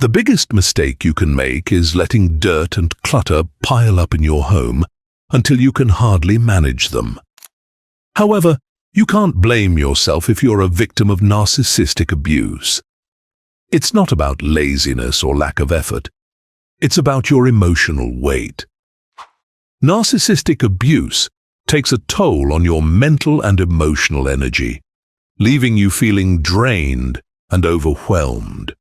The biggest mistake you can make is letting dirt and clutter pile up in your home until you can hardly manage them. However, you can't blame yourself if you're a victim of narcissistic abuse. It's not about laziness or lack of effort. It's about your emotional weight. Narcissistic abuse takes a toll on your mental and emotional energy, leaving you feeling drained and overwhelmed.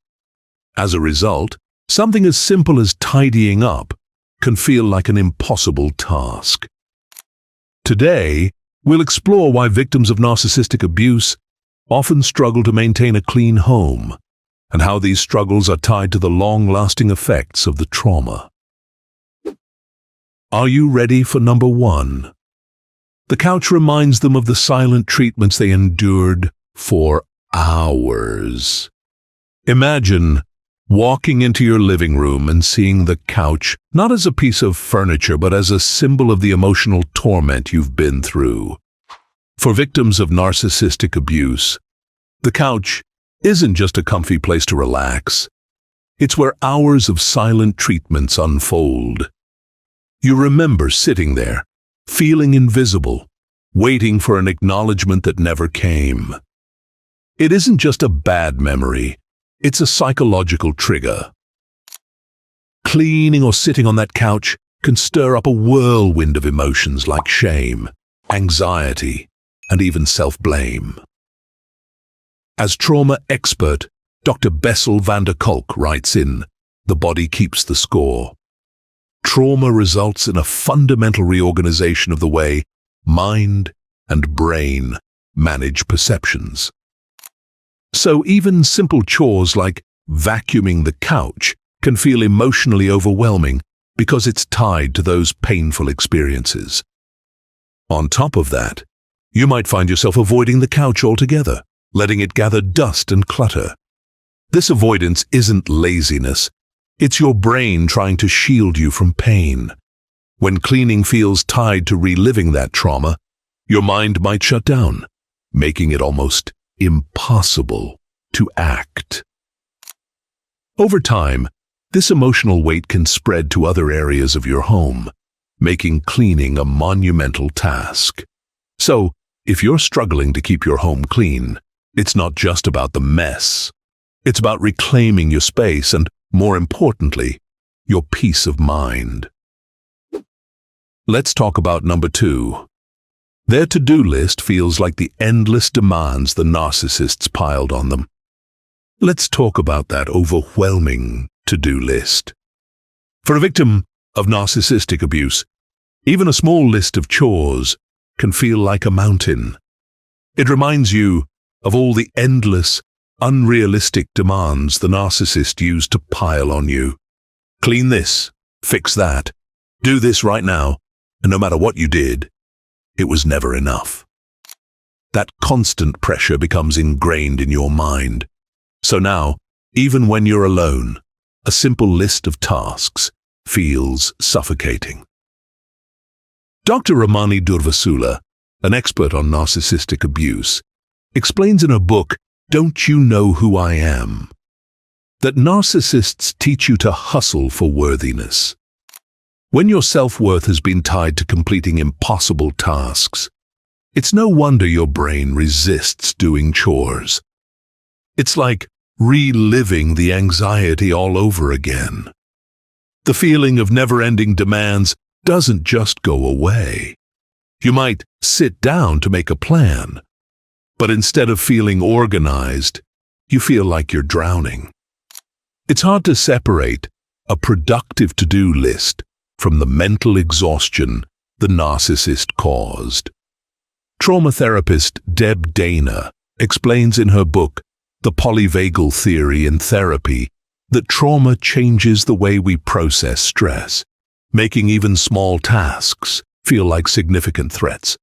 As a result, something as simple as tidying up can feel like an impossible task. Today, we'll explore why victims of narcissistic abuse often struggle to maintain a clean home, and how these struggles are tied to the long-lasting effects of the trauma. Are you ready for number 1? The couch reminds them of the silent treatments they endured for hours. Imagine walking into your living room and seeing the couch not as a piece of furniture but as a symbol of the emotional torment you've been through. For victims of narcissistic abuse, the couch isn't just a comfy place to relax. It's where hours of silent treatments unfold. You remember sitting there, feeling invisible, waiting for an acknowledgement that never came. It isn't just a bad memory. It's a psychological trigger. Cleaning or sitting on that couch can stir up a whirlwind of emotions like shame, anxiety, and even self-blame. As trauma expert, Dr. Bessel van der Kolk writes in The Body Keeps the Score, trauma results in a fundamental reorganization of the way mind and brain manage perceptions. So even simple chores like vacuuming the couch can feel emotionally overwhelming because it's tied to those painful experiences. On top of that, you might find yourself avoiding the couch altogether, letting it gather dust and clutter. This avoidance isn't laziness. It's your brain trying to shield you from pain. When cleaning feels tied to reliving that trauma, your mind might shut down, making it almost impossible to act. Over time, this emotional weight can spread to other areas of your home, making cleaning a monumental task. So, if you're struggling to keep your home clean, it's not just about the mess. It's about reclaiming your space and, more importantly, your peace of mind. Let's talk about number 2. Their to-do list feels like the endless demands the narcissists piled on them. Let's talk about that overwhelming to-do list. For a victim of narcissistic abuse, even a small list of chores can feel like a mountain. It reminds you of all the endless, unrealistic demands the narcissist used to pile on you. Clean this, fix that, do this right now, and no matter what you did, it was never enough. That constant pressure becomes ingrained in your mind. So now, even when you're alone, a simple list of tasks feels suffocating. Dr. Ramani Durvasula, an expert on narcissistic abuse, explains in her book, Don't You Know Who I Am?, that narcissists teach you to hustle for worthiness. When your self-worth has been tied to completing impossible tasks, it's no wonder your brain resists doing chores. It's like reliving the anxiety all over again. The feeling of never-ending demands doesn't just go away. You might sit down to make a plan, but instead of feeling organized, you feel like you're drowning. It's hard to separate a productive to-do list from the mental exhaustion the narcissist caused. Trauma therapist Deb Dana explains in her book, The Polyvagal Theory in Therapy, that trauma changes the way we process stress, making even small tasks feel like significant threats.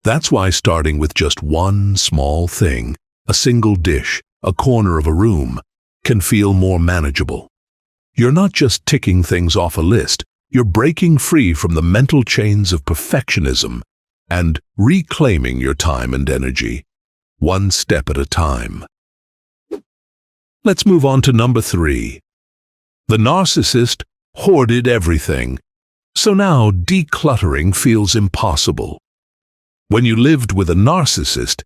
That's why starting with just one small thing, a single dish, a corner of a room, can feel more manageable. You're not just ticking things off a list, you're breaking free from the mental chains of perfectionism and reclaiming your time and energy, one step at a time. Let's move on to number 3. The narcissist hoarded everything, so now decluttering feels impossible. When you lived with a narcissist,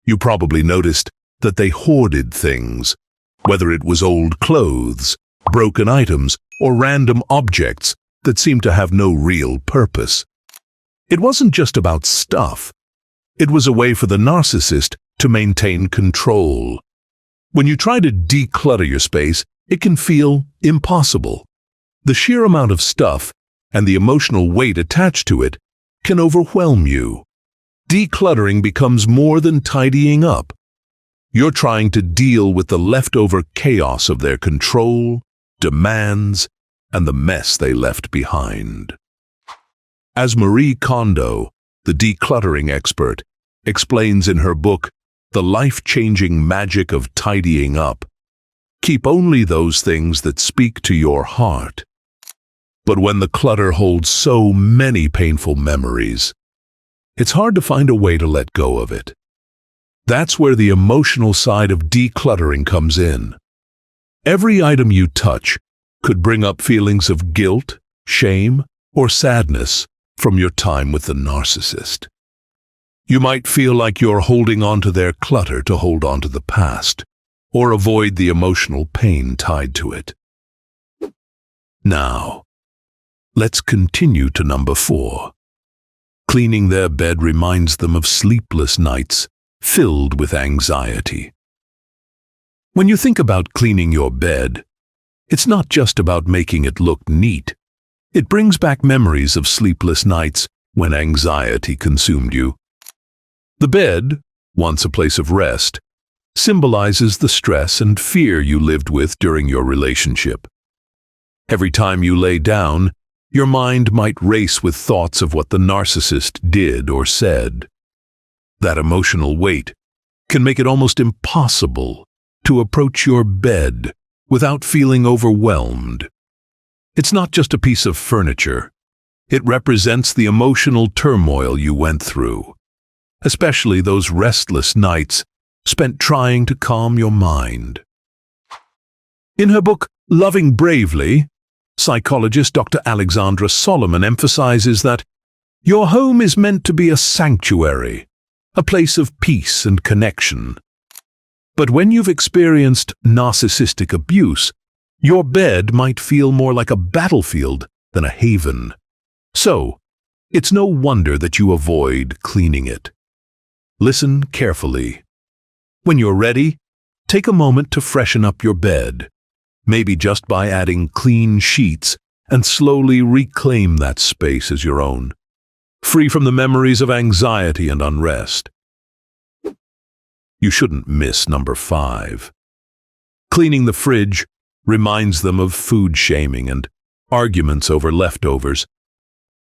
you probably noticed that they hoarded things, whether it was old clothes, broken items, or random objects that seemed to have no real purpose. It wasn't just about stuff. It was a way for the narcissist to maintain control. When you try to declutter your space, it can feel impossible. The sheer amount of stuff and the emotional weight attached to it can overwhelm you. Decluttering becomes more than tidying up. You're trying to deal with the leftover chaos of their control, demands, and the mess they left behind. As Marie Kondo, the decluttering expert, explains in her book, The Life-Changing Magic of Tidying Up, keep only those things that speak to your heart. But when the clutter holds so many painful memories, it's hard to find a way to let go of it. That's where the emotional side of decluttering comes in. Every item you touch could bring up feelings of guilt, shame, or sadness from your time with the narcissist. You might feel like you're holding on to their clutter to hold on to the past, or avoid the emotional pain tied to it. Now, let's continue to number 4. Cleaning their bed reminds them of sleepless nights filled with anxiety. When you think about cleaning your bed, it's not just about making it look neat. It brings back memories of sleepless nights when anxiety consumed you. The bed, once a place of rest, symbolizes the stress and fear you lived with during your relationship. Every time you lay down, your mind might race with thoughts of what the narcissist did or said. That emotional weight can make it almost impossible to approach your bed without feeling overwhelmed. It's not just a piece of furniture. It represents the emotional turmoil you went through, especially those restless nights spent trying to calm your mind. In her book, Loving Bravely, psychologist Dr. Alexandra Solomon emphasizes that your home is meant to be a sanctuary, a place of peace and connection. But when you've experienced narcissistic abuse, your bed might feel more like a battlefield than a haven. So, it's no wonder that you avoid cleaning it. Listen carefully. When you're ready, take a moment to freshen up your bed, maybe just by adding clean sheets, and slowly reclaim that space as your own, free from the memories of anxiety and unrest. You shouldn't miss number 5. Cleaning the fridge reminds them of food shaming and arguments over leftovers.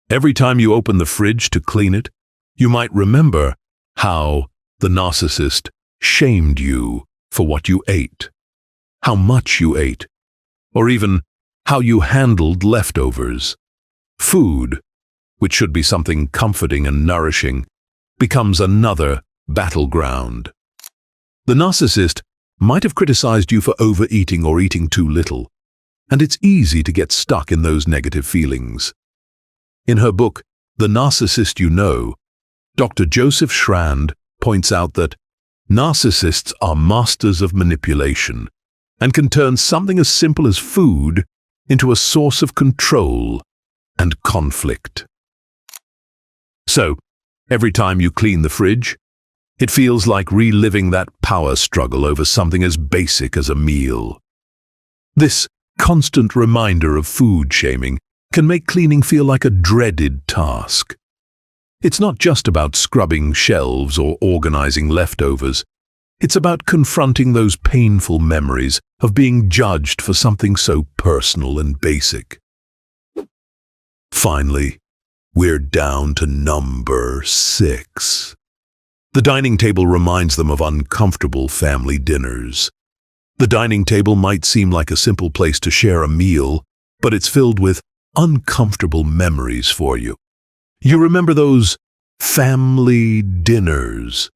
Every time you open the fridge to clean it, you might remember how the narcissist shamed you for what you ate, how much you ate, or even how you handled leftovers. Food, which should be something comforting and nourishing, becomes another battleground. The narcissist might have criticized you for overeating or eating too little, and it's easy to get stuck in those negative feelings. In her book, The Narcissist You Know, Dr. Joseph Schrand points out that narcissists are masters of manipulation and can turn something as simple as food into a source of control and conflict. So, every time you clean the fridge, it feels like reliving that power struggle over something as basic as a meal. This constant reminder of food shaming can make cleaning feel like a dreaded task. It's not just about scrubbing shelves or organizing leftovers. It's about confronting those painful memories of being judged for something so personal and basic. Finally, we're down to number 6. The dining table reminds them of uncomfortable family dinners. The dining table might seem like a simple place to share a meal, but it's filled with uncomfortable memories for you. You remember those family dinners,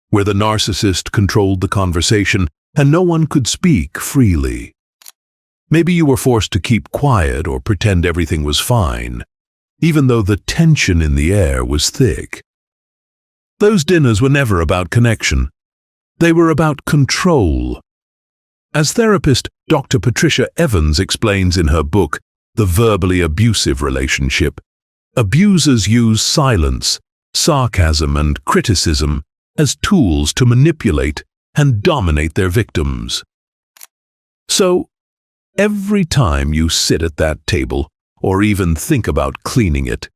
where the narcissist controlled the conversation and no one could speak freely. Maybe you were forced to keep quiet or pretend everything was fine, even though the tension in the air was thick. Those dinners were never about connection. They were about control. As therapist Dr. Patricia Evans explains in her book, The Verbally Abusive Relationship, abusers use silence, sarcasm, and criticism as tools to manipulate and dominate their victims. So, every time you sit at that table, or even think about cleaning it,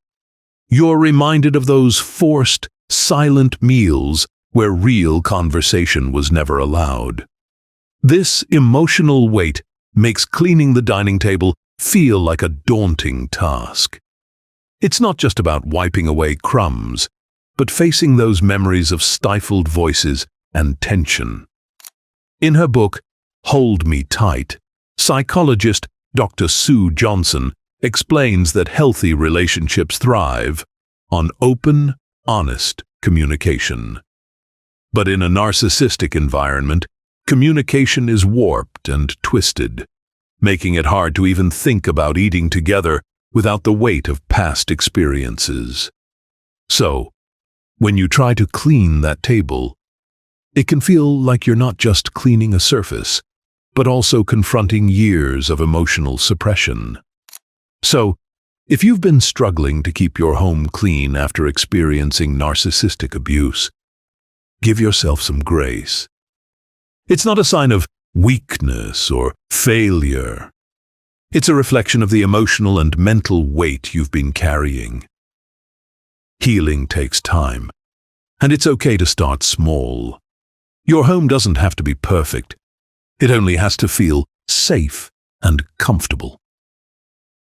you're reminded of those forced, silent meals where real conversation was never allowed. This emotional weight makes cleaning the dining table feel like a daunting task. It's not just about wiping away crumbs, but facing those memories of stifled voices and tension. In her book, Hold Me Tight, psychologist Dr. Sue Johnson explains that healthy relationships thrive on open, honest communication. But in a narcissistic environment, communication is warped and twisted, making it hard to even think about eating together without the weight of past experiences. So, when you try to clean that table, it can feel like you're not just cleaning a surface, but also confronting years of emotional suppression. So, if you've been struggling to keep your home clean after experiencing narcissistic abuse, give yourself some grace. It's not a sign of weakness or failure. It's a reflection of the emotional and mental weight you've been carrying. Healing takes time, and it's okay to start small. Your home doesn't have to be perfect. It only has to feel safe and comfortable.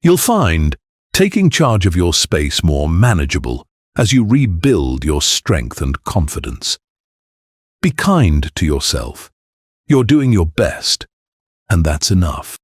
You'll find taking charge of your space more manageable as you rebuild your strength and confidence. Be kind to yourself. You're doing your best, and that's enough.